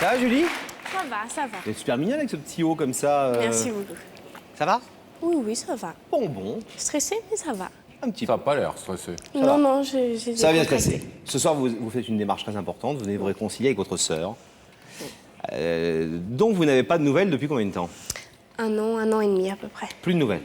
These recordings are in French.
Ça va, Julie? Ça va, ça va. Vous êtes super mignonne avec ce petit haut comme ça. Merci beaucoup. Ça va? Oui, oui, ça va. Bon. Stressée, mais ça va. Un petit Ça peu. n'a pas l'air stressé. Non, non, j'ai Ça va bien se décontracté. passer. Ce soir, vous faites une démarche très importante. Vous venez vous réconcilier avec votre sœur. Donc, vous n'avez pas de nouvelles depuis combien de temps? Un an et demi à peu près. Plus de nouvelles.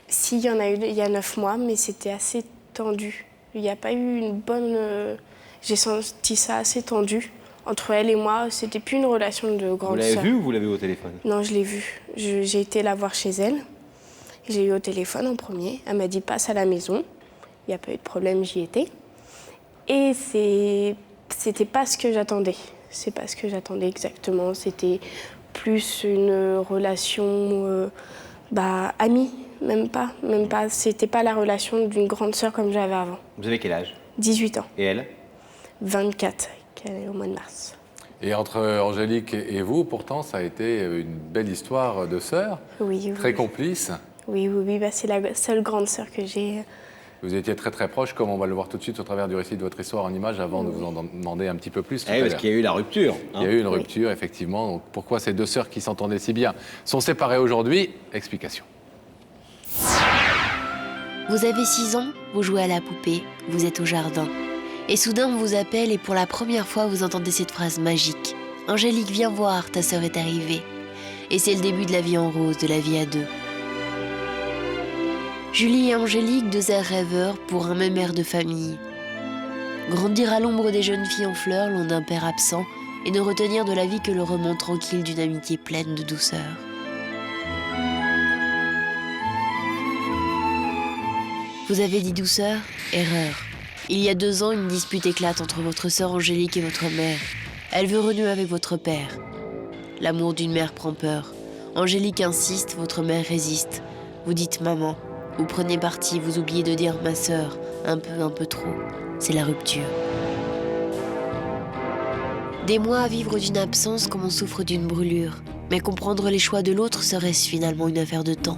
Si, il y en a eu il y a 9 mois, mais c'était assez tendu. Il n'y a pas eu une bonne... J'ai senti ça assez tendu. Entre elle et moi, c'était plus une relation de Vous grande l'avez sœur. vue ou vous l'avez eu au téléphone? Non, je l'ai vue. J'ai été la voir chez elle. J'ai eu au téléphone en premier. Elle m'a dit passe à la maison. Il n'y a pas eu de problème, j'y étais. Et c'était pas ce que j'attendais. C'est pas ce que j'attendais exactement. C'était plus une relation amie, même pas. C'était pas la relation d'une grande sœur comme j'avais avant. Vous avez quel âge? 18 ans, Et elle? 24, qu'elle est au mois de mars. Et entre Angélique et vous, pourtant, ça a été une belle histoire de sœurs, Oui, très oui. complice. Oui, c'est la seule grande sœur que j'ai. Vous étiez très très proches, comme on va le voir tout de suite au travers du récit de votre histoire en images, avant de vous en demander un petit peu plus tout à Parce l'heure. qu'il y a eu la rupture. Il y a eu une rupture, effectivement. Donc, pourquoi ces deux sœurs qui s'entendaient si bien sont séparées aujourd'hui? Explication. Vous avez 6 ans, vous jouez à la poupée, vous êtes au jardin. Et soudain, on vous appelle et pour la première fois, vous entendez cette phrase magique. « Angélique, viens voir, ta sœur est arrivée. » Et c'est le début de la vie en rose, de la vie à deux. Julie et Angélique, deux airs rêveurs pour un même air de famille. Grandir à l'ombre des jeunes filles en fleurs, loin d'un père absent, et ne retenir de la vie que le roman tranquille d'une amitié pleine de douceur. Vous avez dit douceur? Erreur. Il y a 2 ans, une dispute éclate entre votre sœur Angélique et votre mère. Elle veut renouer avec votre père. L'amour d'une mère prend peur. Angélique insiste, votre mère résiste. Vous dites maman. Vous prenez parti, vous oubliez de dire ma sœur. Un peu trop. C'est la rupture. Des mois à vivre d'une absence comme on souffre d'une brûlure. Mais comprendre les choix de l'autre serait-ce finalement une affaire de temps?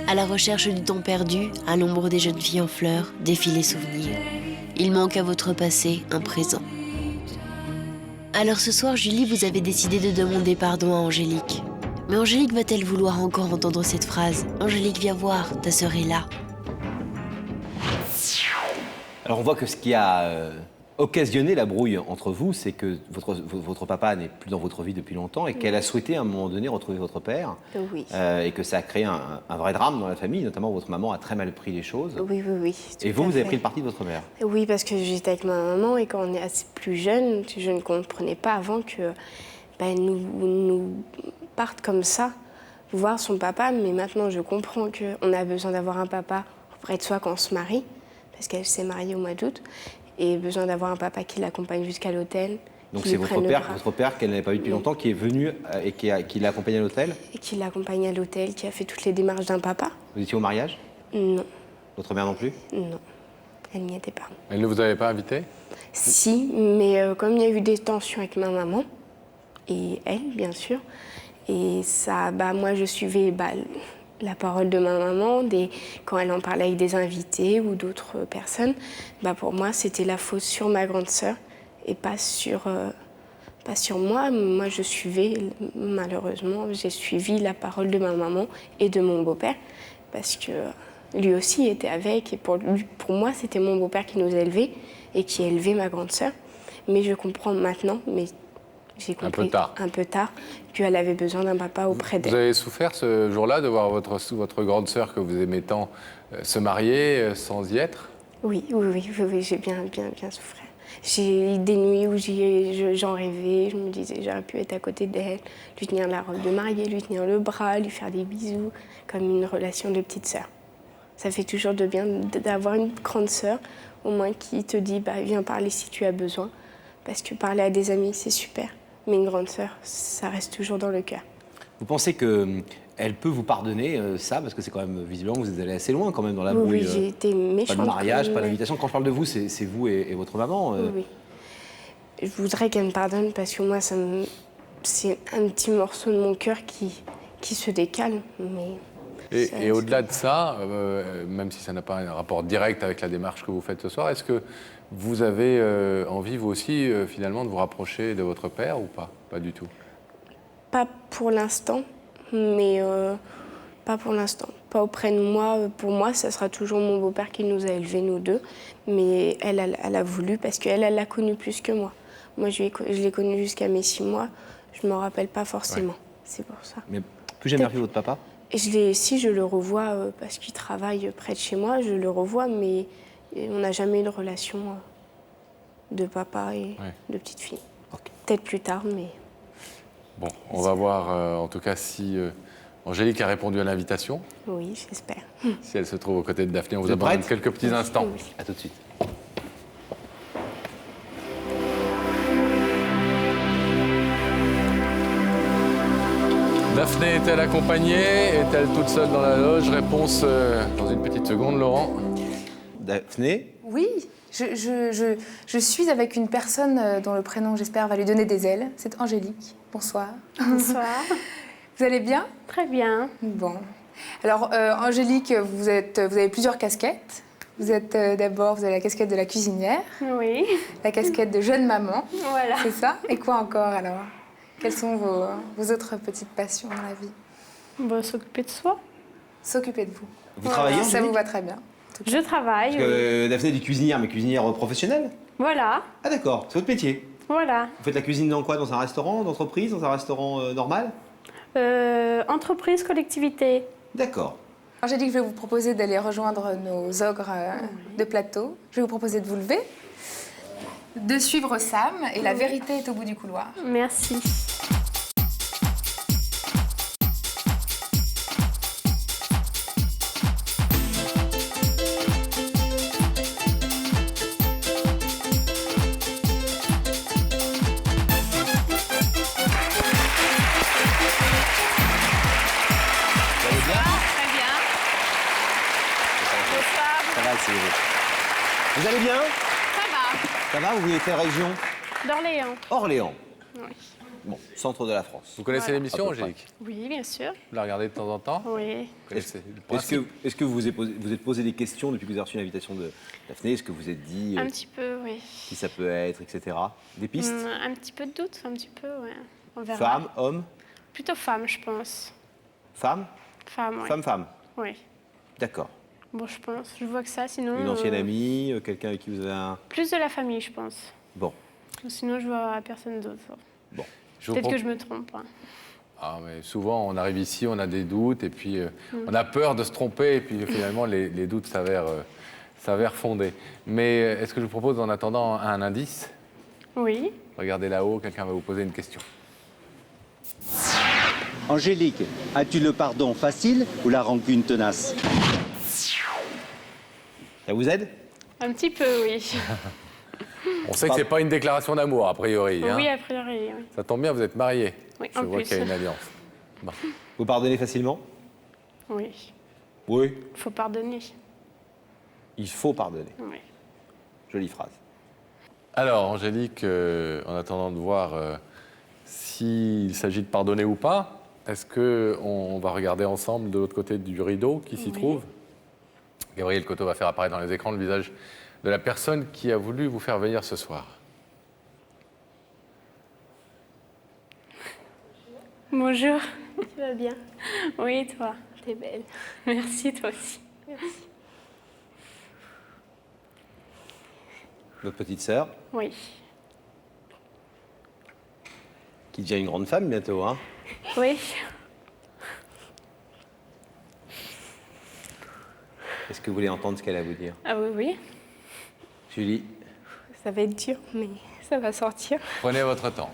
À la recherche du temps perdu, à l'ombre des jeunes filles en fleurs, défilent les souvenirs. Il manque à votre passé un présent. Alors ce soir, Julie, vous avez décidé de demander pardon à Angélique. Mais Angélique va-t-elle vouloir encore entendre cette phrase? Angélique, viens voir, ta sœur est là. Alors, on voit que ce qui a occasionné la brouille entre vous, c'est que votre papa n'est plus dans votre vie depuis longtemps et qu'elle a souhaité à un moment donné retrouver votre père. Oui. Et que ça a créé un vrai drame dans la famille, notamment votre maman a très mal pris les choses. Oui. Tout Et vous, à vous avez fait. pris le parti de votre mère. Oui, parce que j'étais avec ma maman et quand on est assez plus jeune, je ne comprenais pas avant que nous parte comme ça, voir son papa. Mais maintenant, je comprends qu'on a besoin d'avoir un papa auprès de soi quand on se marie, parce qu'elle s'est mariée au mois d'août, et besoin d'avoir un papa qui l'accompagne jusqu'à l'hôtel. Donc qui c'est lui prenne le bras. votre père qu'elle n'avait pas vu depuis longtemps, qui est venu et qui l'a accompagné à l'hôtel. Et qui l'accompagne à l'hôtel, qui a fait toutes les démarches d'un papa. Vous étiez au mariage? Non, Votre mère non plus? non, elle n'y était pas. Elle ne vous avait pas invité? Si, mais comme il y a eu des tensions avec ma maman, et elle, bien sûr, et ça, moi, je suivais la parole de ma maman, quand elle en parlait avec des invités ou d'autres personnes, pour moi, c'était la faute sur ma grande sœur et pas sur moi. Moi, je suivais, malheureusement, j'ai suivi la parole de ma maman et de mon beau-père, parce que lui aussi était avec, et pour moi, c'était mon beau-père qui nous élevait et qui élevait ma grande sœur. Mais je comprends maintenant, mais j'ai compris un peu tard qu'elle avait besoin d'un papa auprès d'elle. Vous avez souffert ce jour-là de voir votre grande sœur que vous aimez tant se marier sans y être? Oui, j'ai bien souffert. J'ai eu des nuits où j'en rêvais, je me disais j'aurais pu être à côté d'elle, lui tenir la robe de mariée, lui tenir le bras, lui faire des bisous, comme une relation de petite sœur. Ça fait toujours de bien d'avoir une grande sœur, au moins qui te dit viens parler si tu as besoin, parce que parler à des amis c'est super, mais une grande sœur ça reste toujours dans le cœur. Vous pensez qu'elle peut vous pardonner ça? Parce que c'est quand même, visiblement, vous êtes allé assez loin quand même dans la brouille. Oui, j'ai été méchante. Pas de mariage, pas mais- d'invitation. Quand je parle de vous, c'est vous et votre maman. Oui. Je voudrais qu'elle me pardonne parce que moi, c'est un petit morceau de mon cœur qui se décale. Mais Et au-delà de ça, même si ça n'a pas un rapport direct avec la démarche que vous faites ce soir, est-ce que vous avez envie, vous aussi, finalement, de vous rapprocher de votre père ou pas? Pas du tout. Pas pour l'instant, mais pas pour l'instant. Pas auprès de moi. Pour moi, ça sera toujours mon beau-père qui nous a élevés, nous deux. Mais elle a voulu parce qu'elle l'a connu plus que moi. Moi, je l'ai connu jusqu'à mes 6 mois. Je ne m'en rappelle pas forcément. Ouais. C'est pour ça. Mais plus jamais revu votre papa? Et si je le revois parce qu'il travaille près de chez moi, je le revois, mais on n'a jamais eu de relation de papa et de petite fille. Ok. Peut-être plus tard, mais... Bon, on va voir en tout cas si Angélique a répondu à l'invitation, Oui, j'espère. si elle se trouve aux côtés de Daphné. On vous Vous êtes attend dans prête? quelques petits instants. Oui. À tout de suite. Daphné est-elle accompagnée? Est-elle toute seule dans la loge? Réponse dans une petite seconde, Laurent. Daphné, Oui, je suis avec une personne dont le prénom, j'espère, va lui donner des ailes. C'est Angélique. Bonsoir. Bonsoir. Vous allez bien? Très bien. Bon. Alors, Angélique, vous avez plusieurs casquettes. Vous avez la casquette de la cuisinière, Oui. la casquette de jeune maman. Voilà. C'est ça? Et quoi encore, alors? Quelles sont vos autres petites passions dans la vie? On va s'occuper de soi. S'occuper de vous. vous travaillez, Ça Angélique? vous va très bien. Je travaille. Parce que Daphné est cuisinière, mais cuisinière professionnelle? Voilà. Ah d'accord, c'est votre métier. Voilà. Vous faites la cuisine dans quoi? Dans un restaurant d'entreprise? Dans un restaurant normal? Entreprise, collectivité. D'accord. Angélique, je vais vous proposer d'aller rejoindre nos ogres de plateau. Je vais vous proposer de vous lever, de suivre Sam, et la vérité est au bout du couloir. Merci. Très bien. Bonsoir. Ça va, Vous allez bien? Ça va. Ça va? Vous venez de quelle région? D'Orléans. Orléans. Oui. Bon, centre de la France. Vous connaissez Voilà. l'émission, À peu près. Angélique? Oui, bien sûr. Vous la regardez de temps en temps? Oui. Vous connaissez le Est-ce principe? que vous vous êtes posé des questions depuis que vous avez reçu l'invitation de Daphné? Est-ce que vous vous êtes dit Un petit peu, oui. qui ça peut être, etc. Des pistes? Un petit peu de doute, un petit peu, ouais. On verra. Femme, homme, Plutôt femme, je pense. femme? Femme, oui. Femme. Oui. D'accord. Bon, je pense. Je vois que ça, sinon... Une ancienne amie, quelqu'un avec qui vous avez un... Plus de la famille, je pense. Bon, Sinon, je vois personne d'autre. bon. Je vous Peut-être que propose- je me trompe. Hein. Ah, mais souvent, on arrive ici, on a des doutes, et puis on a peur de se tromper, et puis finalement, les doutes s'avèrent fondés. Mais est-ce que je vous propose, en attendant, un indice? Oui. Regardez là-haut, quelqu'un va vous poser une question. Angélique, as-tu le pardon facile ou la rancune tenace? Ça vous aide? Un petit peu, oui. On sait que c'est pas une déclaration d'amour, a priori. Hein. Oui, a priori, oui. Ça tombe bien, vous êtes mariés. Oui, Je en vois plus. qu'il y a une alliance. Bon. Vous pardonnez facilement? Oui. Oui. Il faut pardonner. Il faut pardonner. Oui. Jolie phrase. Alors, Angélique, en attendant de voir s'il s'agit de pardonner ou pas, est-ce qu'on va regarder ensemble de l'autre côté du rideau qui s'y Oui. trouve? Gabriel Coteau va faire apparaître dans les écrans le visage de la personne qui a voulu vous faire venir ce soir. Bonjour. Tu vas bien? Oui, toi. T'es belle. Merci, toi aussi. Merci. Votre petite sœur, Oui. qui devient une grande femme bientôt, hein? Oui. Est-ce que vous voulez entendre ce qu'elle a à vous dire? Ah oui, oui. Julie, Ça va être dur, mais ça va sortir. Prenez votre temps.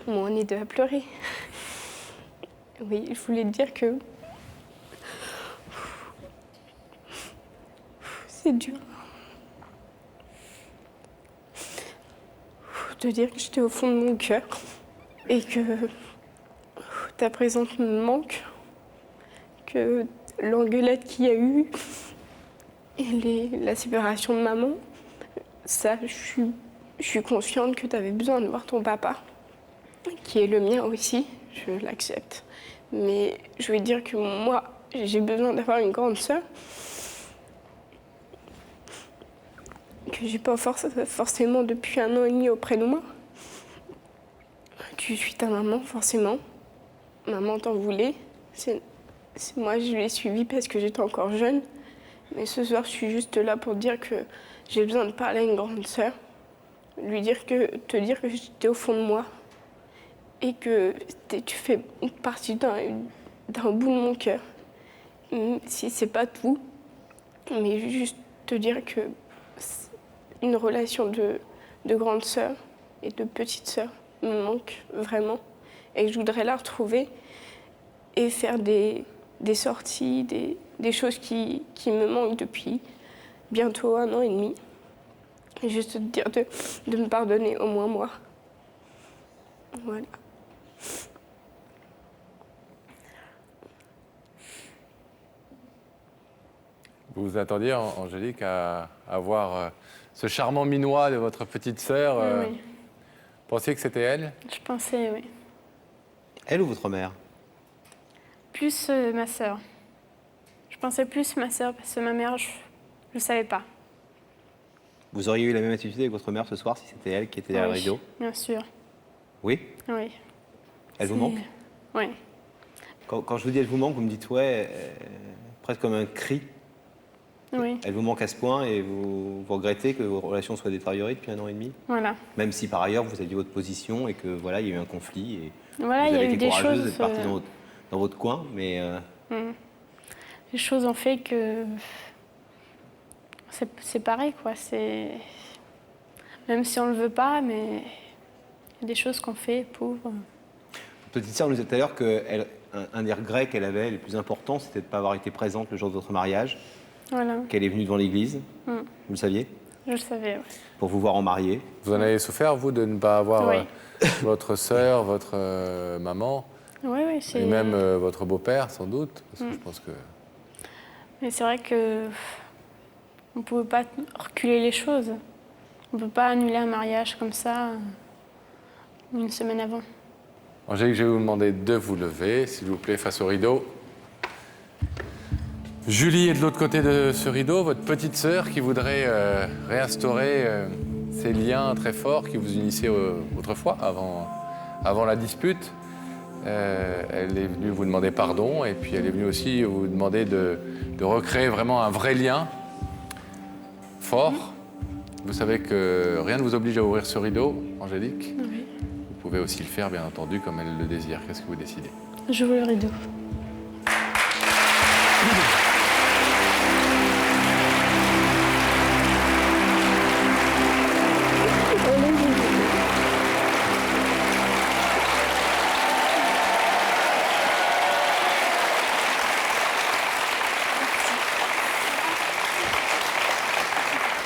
Bon, on est deux à pleurer. Oui, je voulais te dire que... C'est dur. De dire que j'étais au fond de mon cœur et que ta présence me manque, que l'engueulade qu'il y a eu et la séparation de maman, ça, je suis consciente que tu avais besoin de voir ton papa, qui est le mien aussi, je l'accepte. Mais je veux dire que moi, j'ai besoin d'avoir une grande sœur. Que j'ai pas forcément depuis 1 an et demi auprès de moi. Tu suis ta maman, forcément. Maman t'en voulait. Moi, je l'ai suivie parce que j'étais encore jeune. Mais ce soir, je suis juste là pour dire que j'ai besoin de parler à une grande sœur. Te dire que j'étais au fond de moi. Et que tu fais partie d'un bout de mon cœur. Même si c'est pas tout. Mais juste te dire que une relation de grande sœur et de petite sœur me manque vraiment. Et que je voudrais la retrouver et faire des sorties, des choses qui me manquent depuis bientôt 1 an et demi. Et juste te dire de me pardonner, au moins moi. Voilà. Vous vous attendiez, Angélique, à avoir ce charmant minois de votre petite sœur. Oui. Pensiez que c'était elle? Je pensais, oui. Elle ou votre mère? Plus ma sœur. Je pensais plus ma sœur parce que ma mère, je ne savais pas. Vous auriez eu la même attitude avec votre mère ce soir si c'était elle qui était derrière le rideau? Bien sûr. Oui? Oui. Elle vous manque? Oui. Quand je vous dis elle vous manque, vous me dites ouais, presque comme un cri. Oui. Elle vous manque à ce point et vous regrettez que vos relations soient détériorées depuis 1 an et demi? Voilà. Même si par ailleurs vous aviez votre position et que voilà, il y a eu un conflit et Voilà, vous il y a avez eu été des courageuse choses. d'être partie dans votre coin, mais Les choses ont fait que c'est pareil, quoi. Même si on ne le veut pas, mais il y a des choses qu'on fait pour. votre petite sœur nous disait tout à l'heure qu'un des regrets qu'elle avait, le plus important, c'était de ne pas avoir été présente le jour de votre mariage, Voilà. qu'elle est venue devant l'église. Vous le saviez? Je le savais, oui. Pour vous voir en mariée. Vous en avez souffert, vous, de ne pas avoir Oui. votre sœur, votre maman, Oui, oui, c'est. et même votre beau-père, sans doute? Parce que je pense que... Mais c'est vrai que on ne pouvait pas reculer les choses. On ne peut pas annuler un mariage comme ça 1 semaine avant. Angélique, je vais vous demander de vous lever, s'il vous plaît, face au rideau. Julie est de l'autre côté de ce rideau, votre petite sœur qui voudrait réinstaurer ces liens très forts qui vous unissaient autrefois, avant la dispute. Elle est venue vous demander pardon et puis elle est venue aussi vous demander de recréer vraiment un vrai lien fort. Vous savez que rien ne vous oblige à ouvrir ce rideau, Angélique. Oui. Vous pouvez aussi le faire, bien entendu, comme elle le désire. Qu'est-ce que vous décidez? J'ouvre le rideau.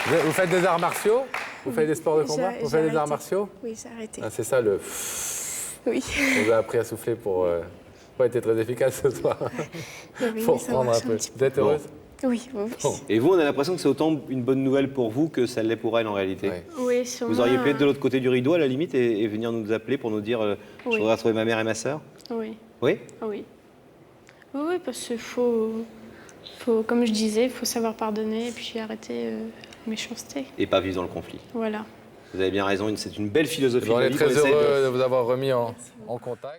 Vous faites des arts martiaux? Vous faites des sports de combat? Vous faites des arts martiaux? Oui, j'ai arrêté. Ah, c'est ça le... Oui. On vous a appris à souffler pour être très efficace ce soir. Oui, Pour ça reprendre marche un peu. petit Vous êtes heureuse? Oui, oui. Bon. Et vous, on a l'impression que c'est autant une bonne nouvelle pour vous que ça l'est pour elle en réalité. Ouais. Oui, sûrement. Vous auriez pu être de l'autre côté du rideau à la limite et venir nous appeler pour nous dire je Oui. voudrais retrouver ma mère et ma sœur. Oui. Oui? Oui. Oui, parce qu'il faut, comme je disais, il faut savoir pardonner et puis arrêter la méchanceté. Et pas vivre dans le conflit. Voilà. Vous avez bien raison, c'est une belle philosophie On de est vie très qu'on essaie heureux de vous avoir remis en contact.